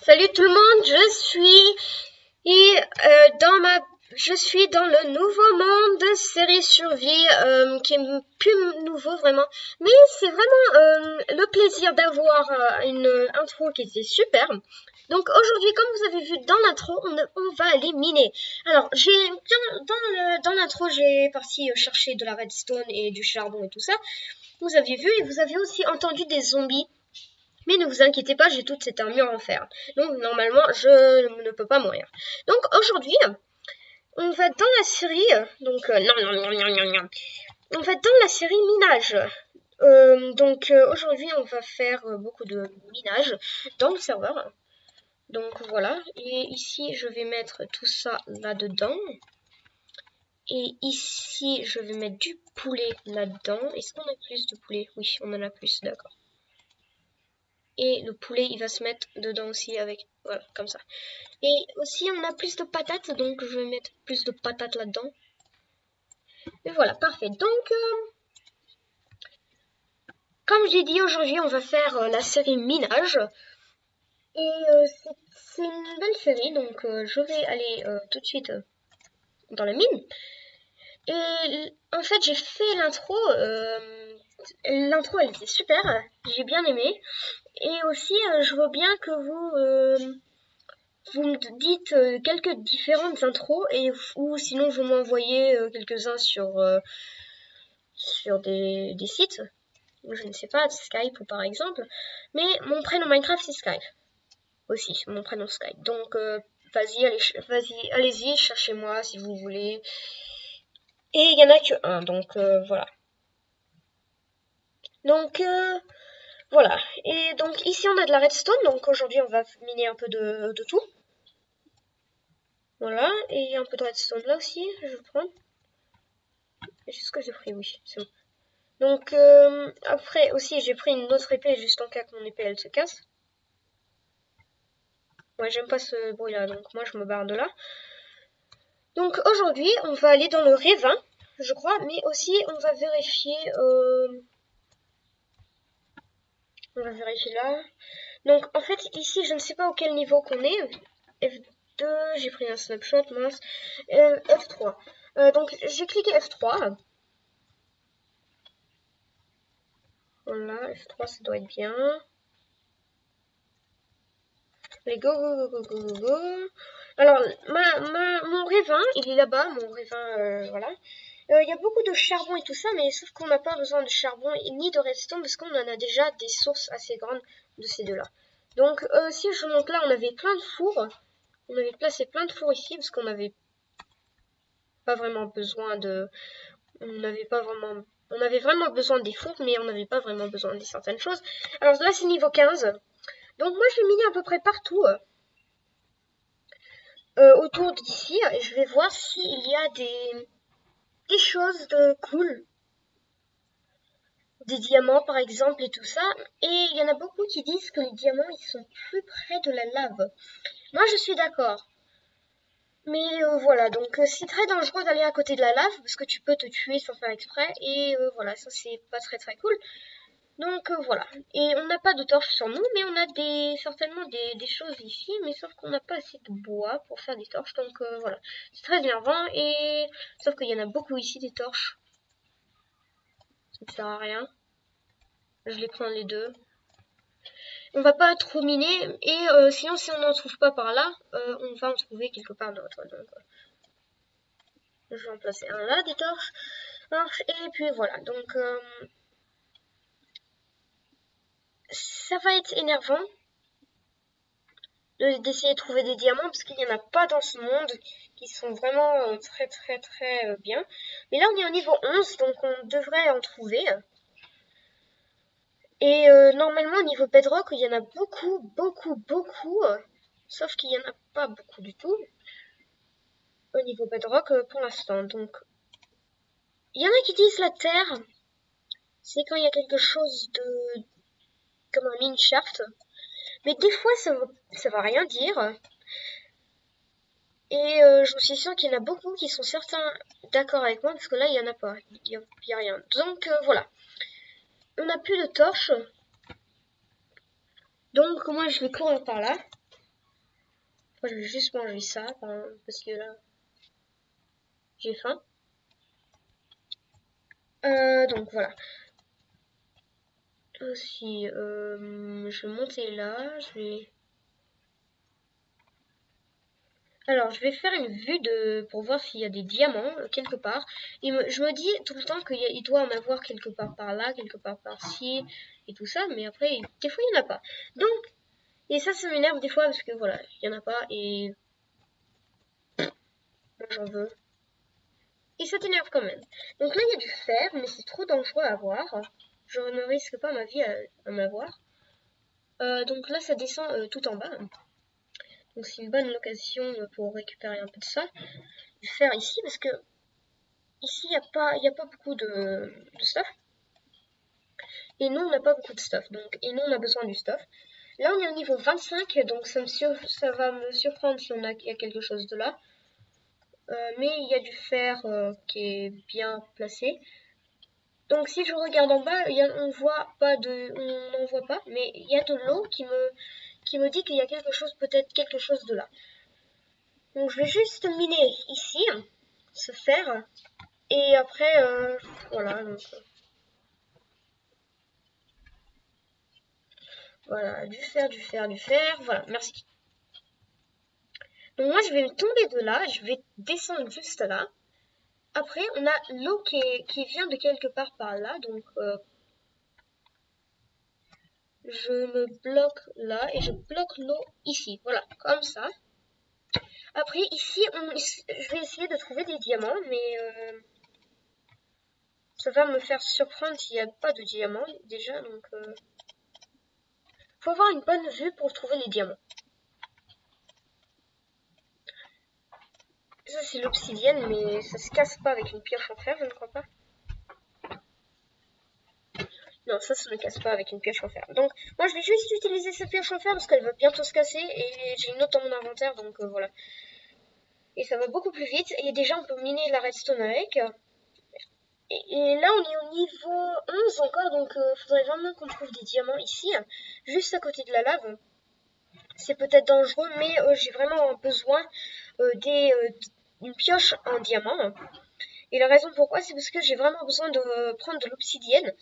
Salut tout le monde, je suis dans le nouveau monde de série survie qui est plus nouveau vraiment, mais c'est vraiment le plaisir d'avoir une intro qui était super. Donc aujourd'hui, comme vous avez vu dans l'intro, on va aller miner. Alors dans l'intro, j'ai parti chercher de la redstone et du charbon et tout ça. Vous aviez vu et vous avez aussi entendu des zombies. Mais ne vous inquiétez pas, j'ai toute cette armure en fer. Donc normalement, je ne peux pas mourir. Donc aujourd'hui, on va dans la série... On va dans la série minage. Aujourd'hui, on va faire beaucoup de minage dans le serveur. Donc voilà. Et ici, je vais mettre tout ça là-dedans. Et ici, je vais mettre du poulet là-dedans. Est-ce qu'on a plus de poulet? Oui, on en a plus, d'accord. Et le poulet, il va se mettre dedans aussi avec... Voilà, comme ça. Et aussi, on a plus de patates, donc je vais mettre plus de patates là-dedans. Et voilà, parfait. Donc, comme j'ai dit, aujourd'hui, on va faire la série minage. Et c'est une belle série, donc je vais aller tout de suite dans la mine. Et en fait, j'ai fait l'intro. L'intro, elle était super. J'ai bien aimé. Et aussi, je veux bien que vous me dites quelques différentes intros ou sinon vous m'envoyez quelques-uns sur des sites. Je ne sais pas, Skype par exemple. Mais mon prénom Minecraft c'est Skype. Aussi, mon prénom Skype. Donc allez-y, cherchez-moi si vous voulez. Et il y en a que un, donc voilà. Donc voilà. Et donc ici on a de la redstone, donc aujourd'hui on va miner un peu de tout. Voilà, et un peu de redstone là aussi, je vais prendre. C'est ce que j'ai pris, oui, c'est bon. Donc après aussi j'ai pris une autre épée juste en cas que mon épée elle se casse. Ouais, j'aime pas ce bruit là, donc moi je me barre de là. Donc aujourd'hui on va aller dans le ravin, je crois, mais aussi on va vérifier là. Donc en fait ici je ne sais pas auquel niveau qu'on est. F2, j'ai pris un snapshot, mince. F3. Donc j'ai cliqué F3. Voilà, F3 ça doit être bien. Allez, go, go, go, go, go, go. Alors, mon raisin, il est là-bas, mon raisin, voilà. Il y a beaucoup de charbon et tout ça, mais sauf qu'on n'a pas besoin de charbon ni de redstone parce qu'on en a déjà des sources assez grandes de ces deux-là. Donc, si je monte là, on avait plein de fours. On avait placé plein de fours ici parce qu'on n'avait pas vraiment besoin de... On avait vraiment besoin des fours, mais on n'avait pas vraiment besoin de certaines choses. Alors là, c'est niveau 15. Donc moi, je vais miner à peu près partout. Autour d'ici et je vais voir s'il y a des choses de cool. Des diamants par exemple et tout ça. Et il y en a beaucoup qui disent que les diamants ils sont plus près de la lave. Moi je suis d'accord. Mais voilà, donc c'est très dangereux d'aller à côté de la lave parce que tu peux te tuer sans faire exprès. Et voilà, ça c'est pas très très cool. Donc voilà. Et on n'a pas de torches sur nous, mais on a certainement des choses ici, mais sauf qu'on n'a pas assez de bois pour faire des torches. Donc voilà. C'est très énervant et sauf qu'il y en a beaucoup ici des torches. Ça ne sert à rien. Je les prends les deux. On va pas trop miner et sinon si on n'en trouve pas par là, on va en trouver quelque part d'autre. Donc je vais en placer un là, des torches. Et puis voilà. Donc ça va être énervant d'essayer de trouver des diamants parce qu'il n'y en a pas dans ce monde qui sont vraiment très très très bien. Mais là on est au niveau 11 donc on devrait en trouver. Et normalement au niveau bedrock il y en a beaucoup. Sauf qu'il n'y en a pas beaucoup du tout au niveau bedrock pour l'instant. Donc il y en a qui disent la terre, c'est quand il y a quelque chose de comme un mine shaft. Mais des fois ça va rien dire. Et je suis sûre qu'il y en a beaucoup qui sont certains d'accord avec moi, parce que là, il n'y en a pas. Il n'y a rien. Donc, voilà. On n'a plus de torches. Donc, moi, je vais courir par là. Moi, je vais juste manger ça, parce que là, j'ai faim. Donc voilà. Aussi, je vais monter là, je vais... Alors, je vais faire une vue pour voir s'il y a des diamants quelque part. Je me dis tout le temps qu'il doit en avoir quelque part par là, quelque part par-ci, et tout ça, mais après, des fois, il n'y en a pas. Donc, et ça m'énerve des fois parce que voilà, il n'y en a pas, et moi j'en veux. Et ça t'énerve quand même. Donc là, il y a du fer, mais c'est trop dangereux à avoir. Je ne risque pas ma vie à m'avoir. Donc là, ça descend tout en bas. Donc c'est une bonne location pour récupérer un peu de ça. Du fer ici, parce que ici, il y a pas beaucoup de stuff. Et nous, on n'a pas beaucoup de stuff. Et nous, on a besoin du stuff. Là, on est au niveau 25, donc ça va me surprendre si il y a quelque chose de là. Mais il y a du fer qui est bien placé. Donc si je regarde en bas, on voit pas on n'en voit pas, mais il y a de l'eau qui me dit qu'il y a quelque chose, peut-être quelque chose de là. Donc je vais juste miner ici, ce fer, et après, voilà, donc, voilà, du fer, du fer, du fer, voilà, merci. Donc moi je vais tomber de là, je vais descendre juste là. Après on a l'eau qui vient de quelque part par là, donc je me bloque là et je bloque l'eau ici, voilà, comme ça. Après, ici, je vais essayer de trouver des diamants, mais ça va me faire surprendre s'il n'y a pas de diamants déjà. Donc, faut avoir une bonne vue pour trouver les diamants. Ça, c'est l'obsidienne, mais ça se casse pas avec une pioche en fer, je ne crois pas. Non, ça se ne casse pas avec une pioche en fer. Donc, moi, je vais juste utiliser cette pioche en fer parce qu'elle va bientôt se casser et j'ai une autre dans mon inventaire, donc voilà. Et ça va beaucoup plus vite. Et déjà, on peut miner la redstone avec. Et là, on est au niveau 11 encore, donc faudrait vraiment qu'on trouve des diamants ici, juste à côté de la lave. C'est peut-être dangereux, mais j'ai vraiment besoin d'une pioche en diamant. Et la raison pourquoi, c'est parce que j'ai vraiment besoin de prendre de l'obsidienne.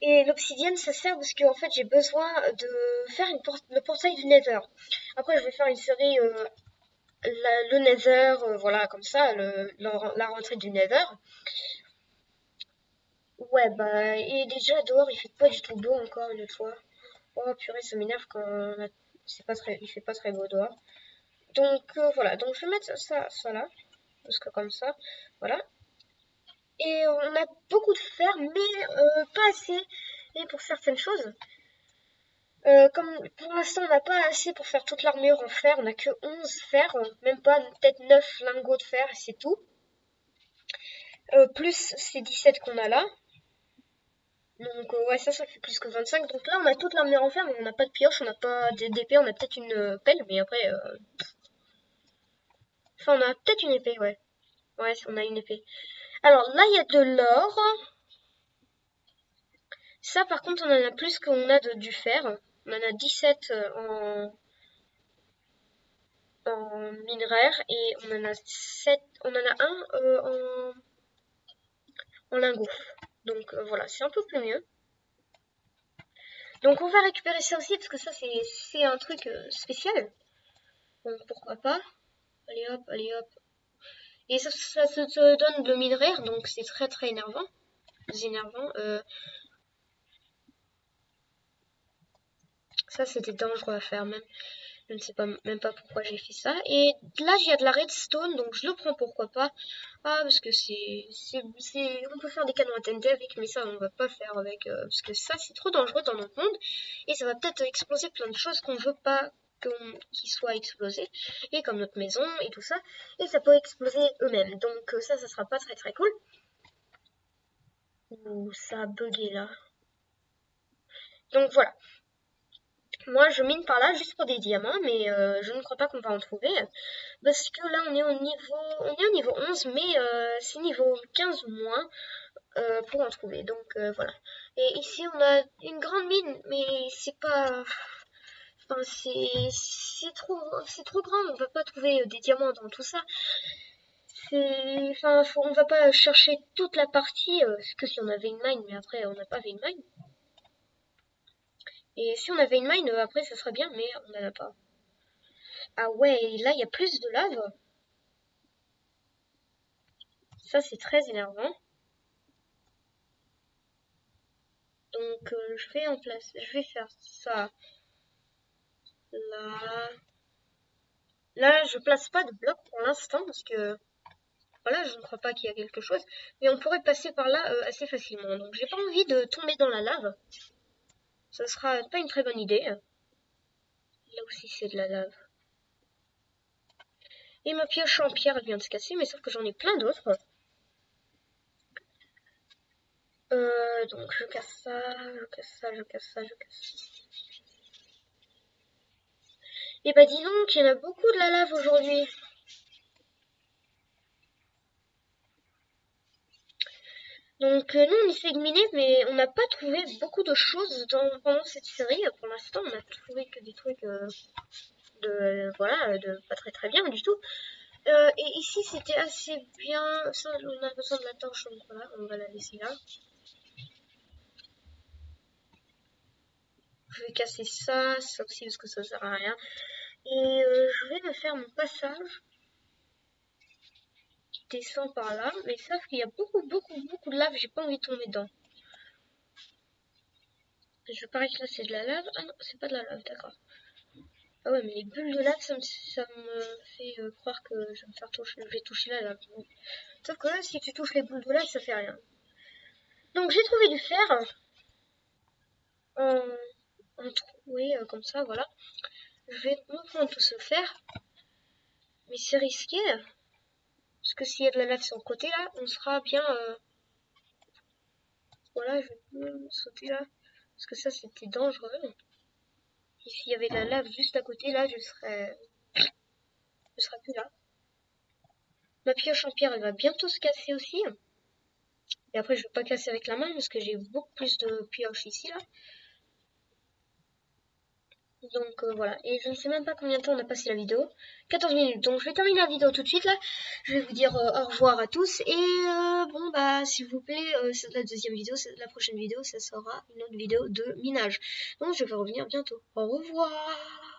Et l'obsidienne, ça sert parce que en fait, j'ai besoin de faire le portail du Nether. Après, je vais faire une série le Nether, voilà, comme ça, la rentrée du Nether. Ouais, bah, et déjà dehors, il fait pas du tout beau encore une fois. Oh purée, ça m'énerve c'est pas très, il fait pas très beau dehors. Donc voilà, donc je vais mettre ça là, parce que comme ça, voilà. Et on a beaucoup de fer, mais pas assez et pour certaines choses. Comme pour l'instant on n'a pas assez pour faire toute l'armure en fer, on n'a que 11 fer, même pas peut-être 9 lingots de fer et c'est tout. Plus ces 17 qu'on a là. Donc ouais, ça fait plus que 25. Donc là, on a toute l'armure en fer, mais on n'a pas de pioche, on n'a pas d'épée, on a peut-être une pelle, mais après... Enfin, on a peut-être une épée, ouais. Ouais, on a une épée. Alors là, il y a de l'or. Ça, par contre, on en a plus qu'on a du fer. On en a 17 en minerai et on en a 7, on en a un en lingot. Donc voilà, c'est un peu plus mieux. Donc on va récupérer ça aussi parce que ça c'est un truc spécial. Donc pourquoi pas. Allez hop, allez hop. Et ça te donne de minerai, donc c'est très très énervant. Énervant. Ça c'était dangereux à faire même. Je ne sais pas même pas pourquoi j'ai fait ça. Et là j'ai de la redstone, donc je le prends pourquoi pas. Ah parce que on peut faire des canons à TNT avec, mais ça on va pas faire avec parce que ça c'est trop dangereux dans notre monde et ça va peut-être exploser plein de choses qu'on veut pas qu'ils soient explosés, et comme notre maison et tout ça, et ça peut exploser eux-mêmes. Donc ça sera pas très très cool. Ouh, ça a bugué là. Donc voilà. Moi, je mine par là juste pour des diamants, mais je ne crois pas qu'on va en trouver. Parce que là, on est au niveau 11, mais c'est niveau 15 ou moins pour en trouver. Donc voilà. Et ici, on a une grande mine, mais c'est pas Enfin, c'est trop grand, on va pas trouver des diamants dans tout ça. Enfin, on va pas chercher toute la partie, parce que si on avait une mine, mais après on n'a pas une mine. Et si on avait une mine, après ça serait bien, mais on n'en a pas. Ah ouais, là il y a plus de lave. Ça c'est très énervant. Donc je vais faire ça là. Là je place pas de bloc pour l'instant parce que voilà, je ne crois pas qu'il y a quelque chose. Mais on pourrait passer par là assez facilement. Donc j'ai pas envie de tomber dans la lave. Ça sera pas une très bonne idée. Là aussi c'est de la lave. Et ma pioche en pierre elle vient de se casser, mais sauf que j'en ai plein d'autres. Donc je casse ça, je casse ça, je casse ça, je casse ça. Et bah dis donc, il y en a beaucoup de la lave aujourd'hui. Donc nous on essaie de miner, mais on n'a pas trouvé beaucoup de choses pendant cette série. Pour l'instant, on a trouvé que des trucs de pas très bien du tout. Et ici c'était assez bien. Ça, on a besoin de la torche, donc voilà, on va la laisser là. Je vais casser ça aussi parce que ça sert à rien. Et je vais me faire mon passage qui descend par là, mais sauf qu'il y a beaucoup de lave, j'ai pas envie de tomber dedans. Je parie que là c'est de la lave. Ah non, c'est pas de la lave, d'accord. Ah ouais, mais les bulles de lave, ça me fait croire que je vais toucher la lave. Sauf que là, si tu touches les boules de lave, ça fait rien. Donc j'ai trouvé du fer en troué comme ça, voilà. Je vais me prendre tout ce fer, mais c'est risqué parce que s'il y a de la lave sur le côté là, on sera bien. Voilà, je vais sauter là parce que ça c'était dangereux. Et s'il y avait de la lave juste à côté là, je serais plus là. Ma pioche en pierre, elle va bientôt se casser aussi. Et après, je vais pas casser avec la main parce que j'ai beaucoup plus de pioches ici là. Donc voilà, et je ne sais même pas combien de temps on a passé la vidéo. 14 minutes, donc je vais terminer la vidéo tout de suite là. Je vais vous dire au revoir à tous. Et bon bah s'il vous plaît, la deuxième vidéo, la prochaine vidéo, ça sera une autre vidéo de minage. Donc je vais revenir bientôt. Au revoir.